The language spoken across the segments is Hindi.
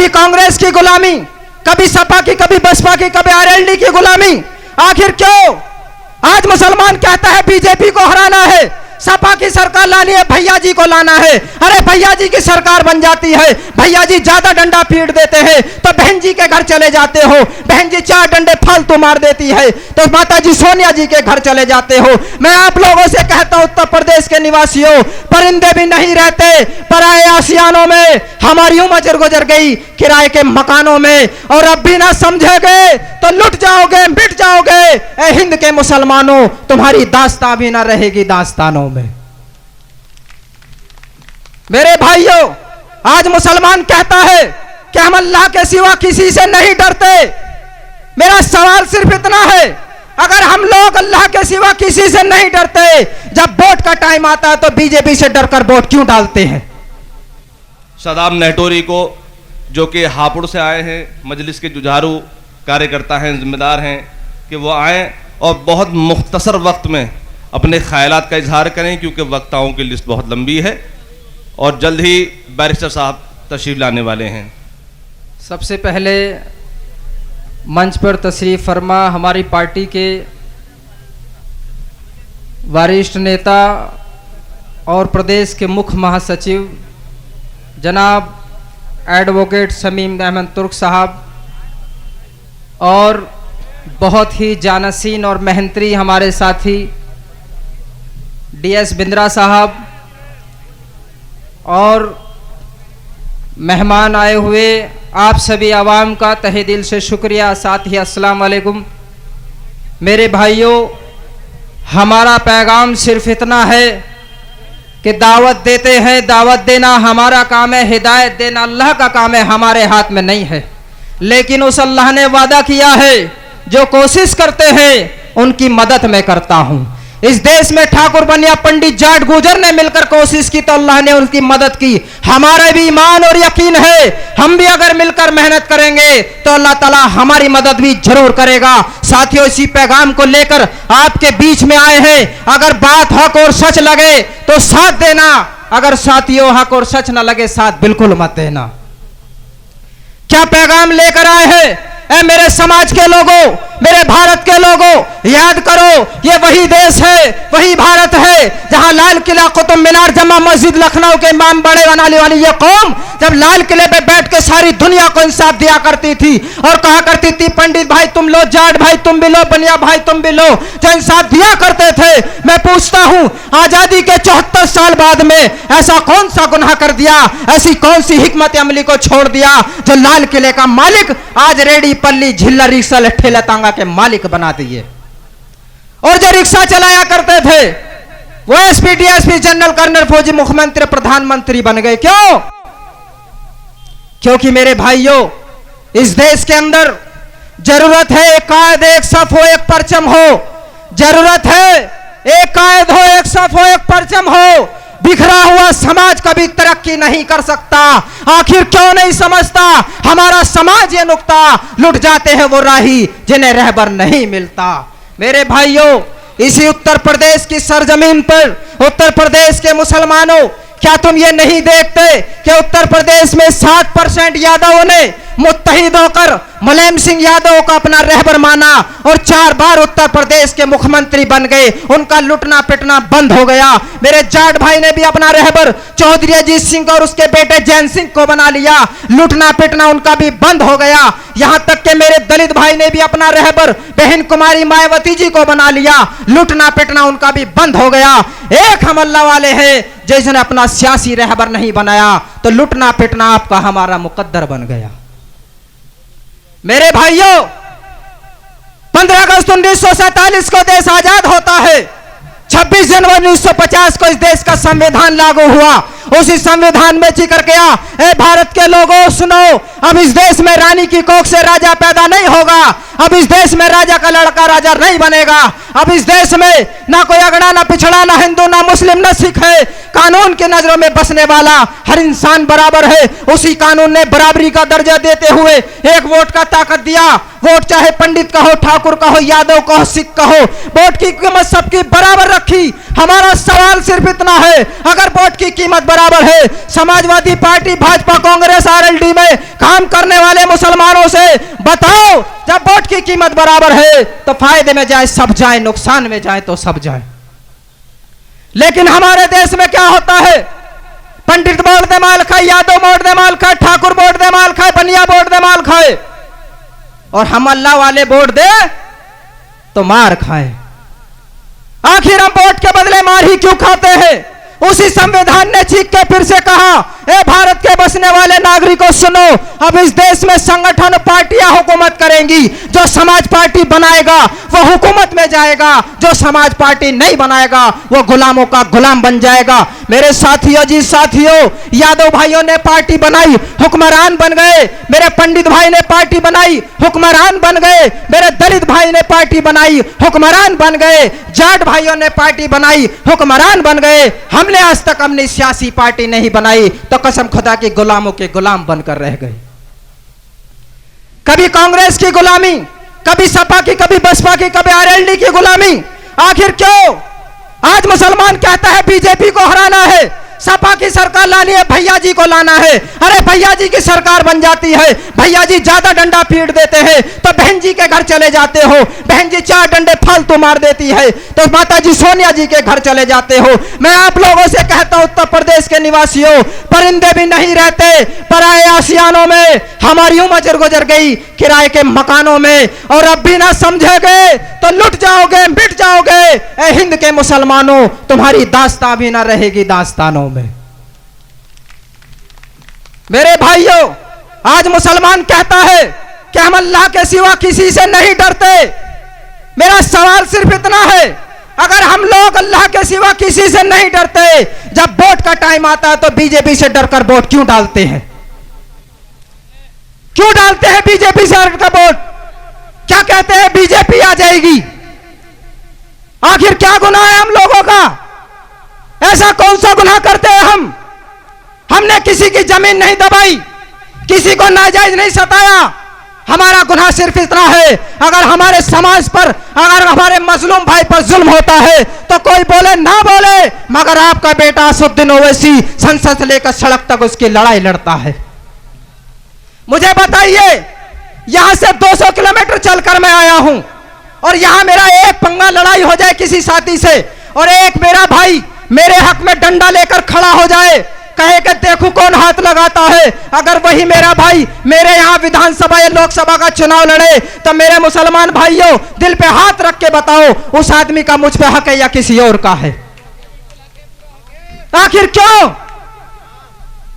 कभी कांग्रेस की गुलामी, कभी सपा की, कभी बसपा की, कभी आरएलडी की गुलामी। आखिर क्यों? आज मुसलमान कहता है बीजेपी को हराना है, सपा की सरकार लानी है, भैया जी को लाना है। अरे भैया जी की सरकार बन जाती है, भैया जी ज्यादा डंडा पीट देते हैं तो बहन जी के घर चले जाते हो, बहन जी 4 डंडे फालतू मार देती है तो माता जी सोनिया जी के घर चले जाते हो। मैं आप लोगों से कहता हूं, उत्तर प्रदेश के निवासियों, परिंदे भी नहीं रहते पराए आसियानों में। हमारी उम्र गुजर गई किराए के मकानों में, और अब भी ना समझेगे तो लुट जाओगे, मिट जाओगे। ए हिंद के मुसलमानों, तुम्हारी दास्तां भी ना रहेगी दास्तानों में। मेरे भाइयों, आज मुसलमान कहता है कि हम अल्लाह के सिवा किसी से नहीं डरते। मेरा सवाल सिर्फ इतना है, अगर हम लोग अल्लाह के सिवा किसी से नहीं डरते, जब वोट का टाइम आता है तो बीजेपी से डरकर वोट क्यों डालते हैं? सदाम नेहटोरी को, जो कि हापुड़ से आए हैं, मजलिस के जुझारू कार्यकर्ता हैं, जिम्मेदार हैं, कि वो आए और बहुत मुख्तसर वक्त में अपने ख्यालात का इजहार करें, क्योंकि वक्ताओं की लिस्ट बहुत लंबी है और जल्द ही बैरिस्टर साहब तशरीफ लाने वाले हैं। सबसे पहले मंच पर तशरीफ फरमा हमारी पार्टी के वरिष्ठ नेता और प्रदेश के मुख्य महासचिव जनाब एडवोकेट शमीम अहमद तुर्क साहब, और बहुत ही जानसीन और मेहनती हमारे साथी DS बिंद्रा साहब, और मेहमान आए हुए आप सभी आवाम का तहे दिल से शुक्रिया। साथ ही अस्सलाम वालेकुम। मेरे भाइयों, हमारा पैगाम सिर्फ इतना है कि दावत देते हैं, दावत देना हमारा काम है, हिदायत देना अल्लाह का काम है, हमारे हाथ में नहीं है। लेकिन उस अल्लाह ने वादा किया है, जो कोशिश करते हैं उनकी मदद मैं करता हूं। इस देश में ठाकुर बनिया, पंडित, जाट, गुजर ने मिलकर कोशिश की तो अल्लाह ने उनकी मदद की। हमारा भी ईमान और यकीन है, हम भी अगर मिलकर मेहनत करेंगे तो अल्लाह ताला हमारी मदद भी जरूर करेगा। साथियों, इसी पैगाम को लेकर आपके बीच में आए हैं। अगर बात हक और सच लगे तो साथ देना, अगर साथियों हक और सच न लगे साथ बिल्कुल मत देना। क्या पैगाम लेकर आए हैं? ऐ मेरे समाज के लोगों, मेरे भारत के लोगों, याद करो, ये वही देश है, वही भारत है जहां लाल किला, कुतुब मीनार, जमा मस्जिद, लखनऊ के इमाम बड़े बनाने वाली ये कौम जब लाल किले पे बैठ के सारी दुनिया को इंसाफ दिया करती थी और कहा करती थी, पंडित भाई तुम लो, जाट भाई तुम भी लो, बनिया भाई तुम भी लो, जो इंसाफ दिया करते थे। मैं पूछता हूं, आजादी के 74 साल बाद में ऐसा कौन सा गुनाह कर दिया, ऐसी कौन सी हिकमत अमली को छोड़ दिया जो लाल किले का मालिक आज रेडी पल्ली झिल्ला रिक्शा ठेला तांगा के मालिक बना दिए? और जो रिक्शा चलाया करते थे वो एसपी, डीएसपी, जनरल, कर्नल, फौजी, मुख्यमंत्री, प्रधानमंत्री बन गए। क्यों? क्योंकि मेरे भाइयों, इस देश के अंदर जरूरत है एक कायद, एक सफ हो, एक परचम हो। जरूरत है एक कायद हो, एक सफ हो, एक परचम हो। बिखरा हुआ समाज कभी तरक्की नहीं कर सकता। आखिर क्यों नहीं समझता हमारा समाज ये नुक्ता? लुट जाते हैं वो राही जिन्हें रहबर नहीं मिलता। मेरे भाइयों, इसी उत्तर प्रदेश की सरजमीन पर, उत्तर प्रदेश के मुसलमानों, क्या तुम ये नहीं देखते कि उत्तर प्रदेश में 60% यादवों ने मुत्तहिद होकर मुलायम सिंह यादव को अपना रहबर माना और 4 बार उत्तर प्रदेश के मुख्यमंत्री बन गए। उनका लुटना पिटना बंद हो गया। मेरे जाट भाई ने भी अपना रहबर चौधरी अजीत सिंह और उसके बेटे जैन सिंह को बना लिया। लुटना पिटना उनका भी बंद हो गया। यहां तक कि मेरे दलित भाई ने भी अपना रहबर बहन कुमारी मायावती जी को बना लिया। लुटना पिटना उनका भी बंद हो गया। एक हम अल्लाह वाले हैं जिसने अपना सियासी रहबर नहीं बनाया, तो लुटना पिटना आपका हमारा मुकद्दर बन गया। मेरे भाइयों, 15 अगस्त 1947 को देश आजाद होता है। 26 जनवरी 1950 को इस देश का संविधान लागू हुआ। उसी संविधान में जिक्र किया, ए भारत के लोगों सुनो, अब इस देश में रानी की कोख से राजा पैदा नहीं होगा। अब इस देश में राजा का लड़का राजा नहीं बनेगा। अब इस देश में ना कोई अगड़ा, ना पिछड़ा, ना हिंदू, ना मुस्लिम, ना सिख है। कानून की नजरों में बसने वाला हर इंसान बराबर है। उसी कानून ने बराबरी का दर्जा देते हुए एक वोट का ताकत दिया। वोट चाहे पंडित का हो, ठाकुर का हो, यादव का हो, सिख का हो, वोट की कीमत सबकी बराबर रखी। हमारा सवाल सिर्फ इतना है, अगर वोट की कीमत बराबर है, समाजवादी पार्टी, भाजपा, कांग्रेस, आरएलडी में काम करने वाले मुसलमानों से बताओ, जब वोट की कीमत बराबर है तो फायदे में जाए सब जाए, नुकसान में जाए तो सब जाए। लेकिन हमारे देश में क्या होता है, पंडित वोट दे माल खाए, यादव वोट दे माल खाए, ठाकुर वोट दे माल खाए, बनिया वोट दे माल खाए, और हम अल्लाह वाले वोट दे तो मार खाए। आखिर हम वोट के बदले मार ही क्यों खाते हैं? उसी संविधान ने चीख के फिर से कहा, ए भारत के बसने वाले नागरिकों सुनो, अब इस देश में संगठन पार्टियां हुकूमत करेंगी। जो समाज पार्टी बनाएगा वो हुकूमत में जाएगा, जो समाज पार्टी नहीं बनाएगा वो गुलामों का गुलाम बन जाएगा। मेरे साथियों जी साथियों, यादव भाइयों ने पार्टी बनाई, हुक्मरान बन गए। मेरे पंडित भाई ने पार्टी बनाई, हुक्मरान बन गए। मेरे दलित भाई ने पार्टी बनाई, हुक्मरान बन गए। जाट भाइयों ने पार्टी बनाई, हुक्मरान बन गए। हमने आज तक अपनी सियासी पार्टी नहीं बनाई तो कसम खुदा के गुलामों के गुलाम बनकर रह गए। कभी कांग्रेस की गुलामी, कभी सपा की, कभी बसपा की, कभी आरएलडी की गुलामी। आखिर क्यों? आज मुसलमान कहता है बीजेपी को हराना है, सपा की सरकार लानी है, भैया जी को लाना है। अरे भैया जी की सरकार बन जाती है, भैया जी ज्यादा डंडा पीट देते हैं तो बहन जी के घर चले जाते हो, बहन जी 4 डंडे फालतू मार देती है तो माता जी सोनिया जी के घर चले जाते हो। मैं आप लोगों से कहता हूं, उत्तर प्रदेश के निवासियों, परिंदे भी नहीं रहते पराए आसियानों में। हमारी उम्र गुजर गई किराए के मकानों में, और अब भी ना समझेगे तो लुट जाओगे, मिट जाओगे। ए हिंद के मुसलमानों, तुम्हारी दास्तां भी ना रहेगी दास्तानों में। मेरे भाइयों, आज मुसलमान कहता है कि हम अल्लाह के सिवा किसी से नहीं डरते। मेरा सवाल सिर्फ इतना है, अगर हम लोग अल्लाह के सिवा किसी से नहीं डरते, जब वोट का टाइम आता है तो बीजेपी से डरकर वोट क्यों डालते हैं? क्यों डालते हैं बीजेपी से डरकर वोट? क्या कहते हैं बीजेपी आ जाएगी? आखिर क्या गुनाह है हम लोगों का? ऐसा कौन सा गुनाह करते हैं हम? हमने किसी की जमीन नहीं दबाई, किसी को नाजायज नहीं सताया। हमारा गुनाह सिर्फ इतना है, अगर हमारे समाज पर, अगर हमारे मजलूम भाई पर जुल्म होता है तो कोई बोले ना बोले, मगर आपका बेटा असुद्दीन ओवैसी संसद से लेकर सड़क तक उसकी लड़ाई लड़ता है। मुझे बताइए, यहां से 200 किलोमीटर चलकर मैं आया हूं, और यहां मेरा एक पंगा लड़ाई हो जाए किसी साथी से, और एक मेरा भाई मेरे हक में डंडा लेकर खड़ा हो जाए, कहे कि देखो कौन हाथ लगाता है। अगर वही मेरा भाई मेरे यहां विधानसभा या लोकसभा का चुनाव लड़े तो मेरे मुसलमान भाइयों, दिल पे हाथ रख के बताओ, उस आदमी का मुझ पे हक है या किसी और का है? आखिर क्यों?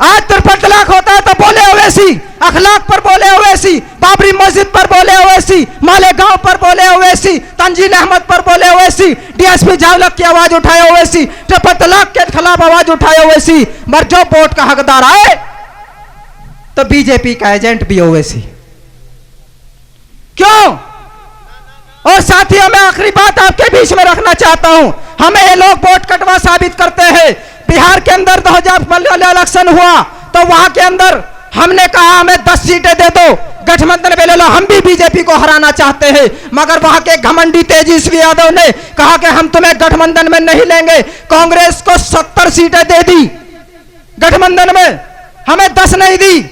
आज 53 तलाक होता है तो बोले ओवैसी, अखलाक पर बोले ओवैसी, बाबरी मस्जिद पर बोले ओवैसी, मालेगांव पर बोले ओवैसी, तंजील अहमद पर बोले ओवैसी, डीएसपी झावलक की आवाज उठाए ओवैसी, 53 तलाक के खिलाफ आवाज उठाए ओवैसी। मगर जो वोट का हकदार आए तो बीजेपी का एजेंट भी ओवैसी। क्यों? और साथियों, मैं आखिरी बात आपके बीच में रखना चाहता हूं, हमें ये लोग वोट कटवा साबित करते हैं। बिहार के अंदर 2015 इलेक्शन हुआ तो वहां के अंदर हमने कहा हमें 10 सीटें दे दो, गठबंधन में ले लो, हम भी बीजेपी को हराना चाहते हैं। मगर वहां के घमंडी तेजस्वी यादव ने कहा कि हम तुम्हें गठबंधन में नहीं लेंगे। कांग्रेस को 70 सीटें दे दी गठबंधन में, हमें 10 नहीं दी।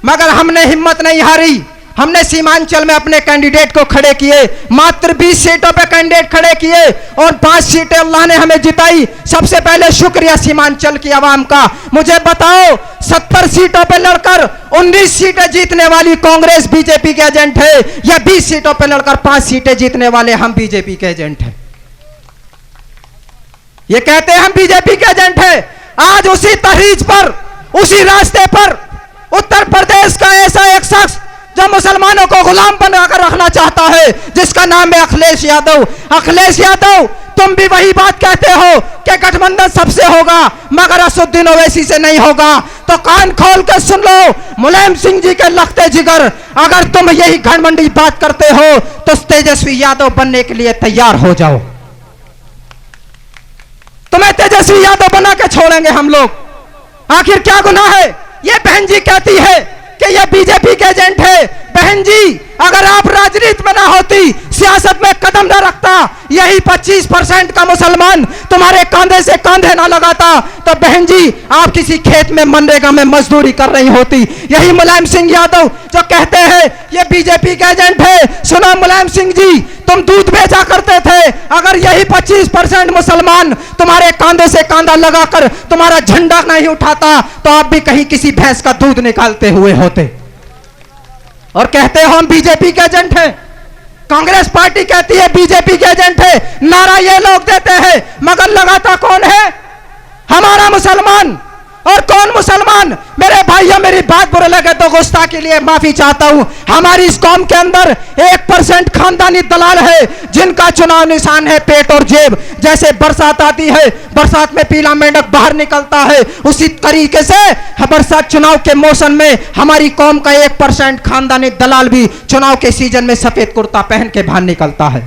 मगर हमने हिम्मत नहीं हारी, हमने सीमांचल में अपने कैंडिडेट को खड़े किए, मात्र 20 सीटों पे कैंडिडेट खड़े किए और 5 सीटें अल्लाह ने हमें जिताई। सबसे पहले शुक्रिया सीमांचल की आवाम का। मुझे बताओ, 70 सीटों पे लड़कर 19 सीटें जीतने वाली कांग्रेस बीजेपी के एजेंट है, या 20 सीटों पे लड़कर 5 सीटें जीतने वाले हम बीजेपी के एजेंट हैं? ये कहते हैं हम बीजेपी के एजेंट हैं। आज उसी तहरीज पर, उसी रास्ते पर उत्तर प्रदेश का ऐसा एक शख्स जो मुसलमानों को गुलाम बनाकर रखना चाहता है, जिसका नाम है अखिलेश यादव। अखिलेश यादव, तुम भी वही बात कहते हो कि गठबंधन सबसे होगा मगर असुद्दीन ओवैसी से नहीं होगा। तो कान खोल कर सुन लो, मुलायम सिंह जी के लखते जिगर, अगर तुम यही घमंडी बात करते हो तो तेजस्वी यादव बनने के लिए तैयार हो जाओ। तुम्हें तेजस्वी यादव बना के छोड़ेंगे हम लोग। आखिर क्या गुनाह है? ये बहन जी कहती है कि ये बीजेपी के एजेंट है। बहन जी, अगर आप राजनीति में ना होती, सियासत में कदम ना रखता, यही 25% का मुसलमान तुम्हारे कंधे से कंधे ना लगाता तो बहन जी आप किसी खेत में मनरेगा में मजदूरी कर रही होती। यही मुलायम सिंह यादव जो कहते हैं ये बीजेपी के एजेंट है, सुनो मुलायम सिंह जी तुम दूध बेचा करते थे, अगर यही 25% मुसलमान तुम्हारे कंधे से कंधा लगाकर तुम्हारा झंडा नहीं उठाता तो आप भी कहीं किसी भैंस का दूध निकालते हुए होते। और कहते हो हम बीजेपी के एजेंट हैं, कांग्रेस पार्टी कहती है बीजेपी के एजेंट है, नारा ये लोग देते हैं मगर लगाता कौन है? हमारा मुसलमान। और कौन मुसलमान? मेरे भाइयों मेरी बात बुरे लगे तो गुस्सा के लिए माफी चाहता हूं। हमारी इस कौम के अंदर 1% खानदानी दलाल है जिनका चुनाव निशान है पेट और जेब। जैसे बरसात आती है, बरसात में पीला मेंढक बाहर निकलता है, उसी तरीके से बरसात चुनाव के मौसम में हमारी कौम का 1% खानदानी दलाल भी चुनाव के सीजन में सफेद कुर्ता पहन के बाहर निकलता है।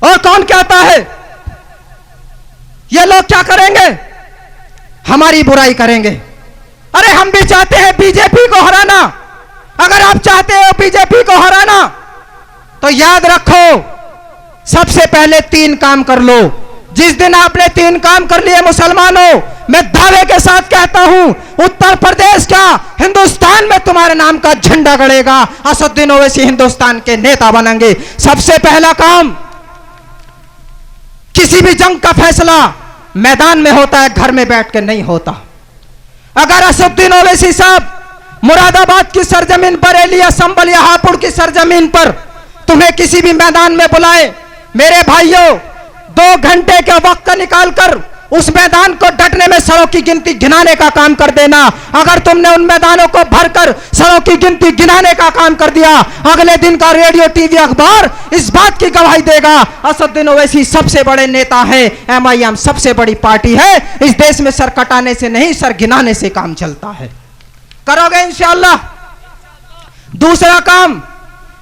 और कौन कहता है ये लोग क्या करेंगे? हमारी बुराई करेंगे। अरे हम भी चाहते हैं बीजेपी को हराना। अगर आप चाहते हो बीजेपी को हराना तो याद रखो सबसे पहले 3 काम कर लो। जिस दिन आपने 3 काम कर लिए मुसलमानों, मैं दावे के साथ कहता हूं उत्तर प्रदेश क्या हिंदुस्तान में तुम्हारे नाम का झंडा गड़ेगा। असदुद्दीन ओवैसी हिंदुस्तान के नेता बनेंगे। सबसे पहला काम, किसी भी जंग का फैसला मैदान में होता है, घर में बैठ के नहीं होता। अगर असदुद्दीन ओवैसी साहब मुरादाबाद की सरजमीन, बरेली या संभल या हापुड़ की सरजमीन पर तुम्हें किसी भी मैदान में बुलाए, मेरे भाइयों 2 घंटे का वक्त निकालकर उस मैदान को डटने में सड़ों की गिनती गिनाने का काम कर देना। अगर तुमने उन मैदानों को भरकर सड़ों की गिनती गिनाने का काम कर दिया, अगले दिन का रेडियो टीवी अखबार इस बात की गवाही देगा असदुद्दीन ओवैसी सबसे बड़े नेता है, MIM सबसे बड़ी पार्टी है। इस देश में सर कटाने से नहीं सर गिनाने से काम चलता है। करोगे इंशाअल्लाह। दूसरा काम,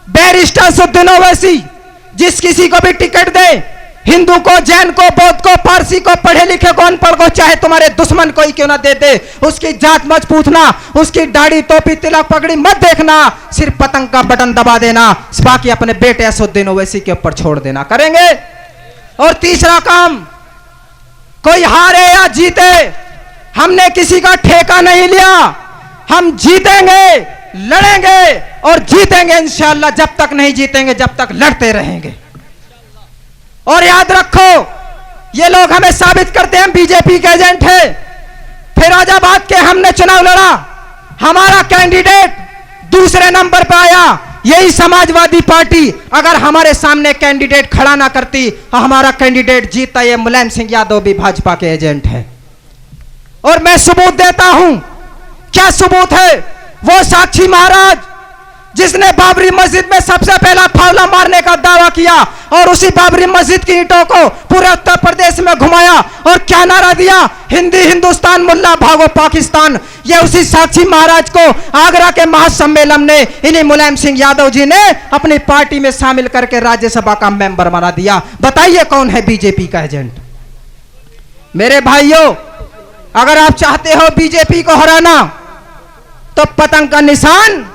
बैरिस्टर असदुद्दीन ओवैसी जिस किसी को भी टिकट दे, हिंदू को, जैन को, बौद्ध को, पारसी को, पढ़े लिखे को, अनपढ़ को, चाहे तुम्हारे दुश्मन को ही क्यों ना दे दे, उसकी जात मत पूछना, उसकी दाढ़ी टोपी तिलक पगड़ी मत देखना, सिर्फ पतंग का बटन दबा देना, बाकी अपने बेटे असदुद्दीन ओवैसी के ऊपर छोड़ देना। करेंगे। और तीसरा काम, कोई हारे या जीते हमने किसी का ठेका नहीं लिया, हम जीतेंगे, लड़ेंगे और जीतेंगे इंशाअल्लाह। जब तक नहीं जीतेंगे जब तक लड़ते रहेंगे। और याद रखो ये लोग हमें साबित करते हैं बीजेपी के एजेंट है। फिरोजाबाद के हमने चुनाव लड़ा, हमारा कैंडिडेट दूसरे नंबर पर आया। यही समाजवादी पार्टी अगर हमारे सामने कैंडिडेट खड़ा ना करती तो हमारा कैंडिडेट जीतता। ये मुलायम सिंह यादव भी भाजपा के एजेंट है। और मैं सबूत देता हूं। क्या सबूत है? वो साक्षी महाराज जिसने बाबरी मस्जिद में सबसे पहला फावला मारने का दावा किया और उसी बाबरी मस्जिद की ईंटों को पूरे उत्तर प्रदेश में घुमाया और क्या नारा दिया? हिंदी हिंदुस्तान मुल्ला भागो पाकिस्तान। ये उसी साक्षी महाराज को आगरा के महासम्मेलन ने इन्हीं मुलायम सिंह यादव जी ने अपनी पार्टी में शामिल करके राज्यसभा का मेंबर बना दिया। बताइए कौन है बीजेपी का एजेंट? मेरे भाइयों, अगर आप चाहते हो बीजेपी को हराना तो पतंग का निशान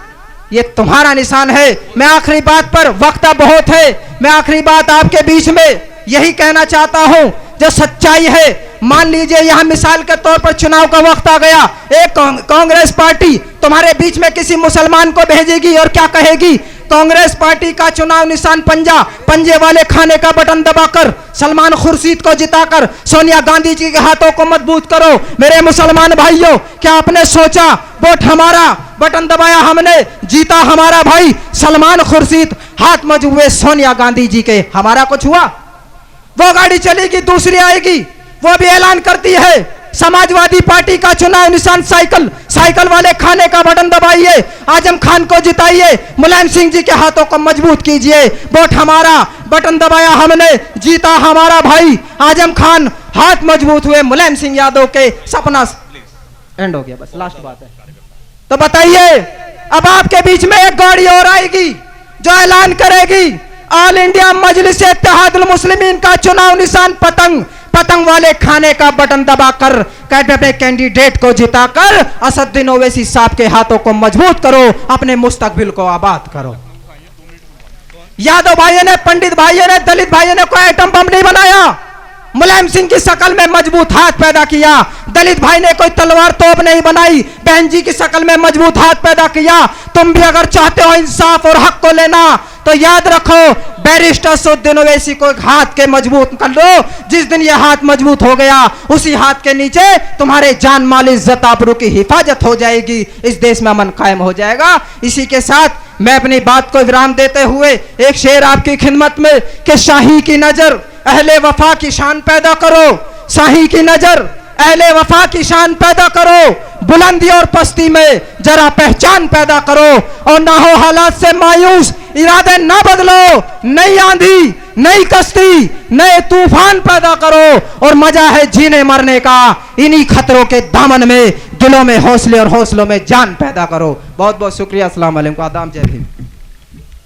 ये तुम्हारा निशान है। मैं आखिरी बात पर, वक्त बहुत है, मैं आखिरी बात आपके बीच में यही कहना चाहता हूं जो सच्चाई है। मान लीजिए यहां मिसाल के तौर पर चुनाव का वक्त आ गया, एक कांग्रेस पार्टी तुम्हारे बीच में किसी मुसलमान को भेजेगी और क्या कहेगी? कांग्रेस पार्टी का चुनाव निशान पंजा, पंजे वाले खाने का बटन दबाकर सलमान खुर्शीद को जिताकर सोनिया गांधी जी के हाथों को मजबूत करो। मेरे मुसलमान भाइयों, क्या आपने सोचा वोट हमारा, बटन दबाया हमने, जीता हमारा भाई सलमान खुर्शीद, हाथ मजबूत सोनिया गांधी जी के, हमारा कुछ हुआ? वो गाड़ी चलेगी, दूसरी आएगी, वो भी ऐलान करती है समाजवादी पार्टी का चुनाव निशान साइकिल, साइकिल वाले खाने का बटन दबाइए, आजम खान को जिताइए, मुलायम सिंह जी के हाथों को मजबूत कीजिए, वोट हमारा, बटन दबाया हमने, जीता हमारा भाई आजम खान, हाथ मजबूत हुए मुलायम सिंह यादव के, सपना एंड हो गया। बस लास्ट बात है। तो बताइए, अब आपके बीच में एक गाड़ी और आएगी जो ऐलान करेगी ऑल इंडिया मजलिस इत्तेहादुल मुस्लिमीन का चुनाव निशान पतंग, पतंग वाले खाने का बटन दबाकर अपने कैंडिडेट को जिताकर असदुद्दीन ओवैसी साहब के हाथों को मजबूत करो, अपने मुस्तकबिल को आबाद करो। यादव भाइयों ने, पंडित भाइयों ने, दलित भाइयों ने कोई एटम बम नहीं बनाया। मुलायम सिंह की शक्ल में मजबूत हाथ पैदा किया। दलित भाई ने कोई तलवार तोप नहीं बनाई, बहन जी की शक्ल में मजबूत हाथ पैदा किया। तुम भी अगर चाहते हो इंसाफ और हक को लेना तो याद रखो, बैरिस्टर सुद्दीन ओवैसी को हाथ के मजबूत कर लो। जिस दिन यह हाथ मजबूत हो गया, उसी हाथ के नीचे तुम्हारे जान माल इज्जत आबरू की हिफाजत हो जाएगी, इस देश में अमन कायम हो जाएगा। इसी के साथ मैं अपनी बात को विराम देते हुए एक शेर आपकी खिदमत में कि शाही की नजर अहले वफा की शान पैदा करो, शाही की नजर अहले वफा की शान पैदा करो, बुलंदी और पस्ती में जरा पहचान पैदा करो, और ना हो हालात से मायूस, इरादे ना बदलो, नई आंधी, नई कश्ती, नए तूफान पैदा करो, और मजा है जीने मरने का, इन्हीं खतरों के दामन में दिलों में हौसले और हौसलों में जान पैदा करो। बहुत बहुत शुक्रिया। अस्सलाम वालेकुम, आदाब, जय भीम।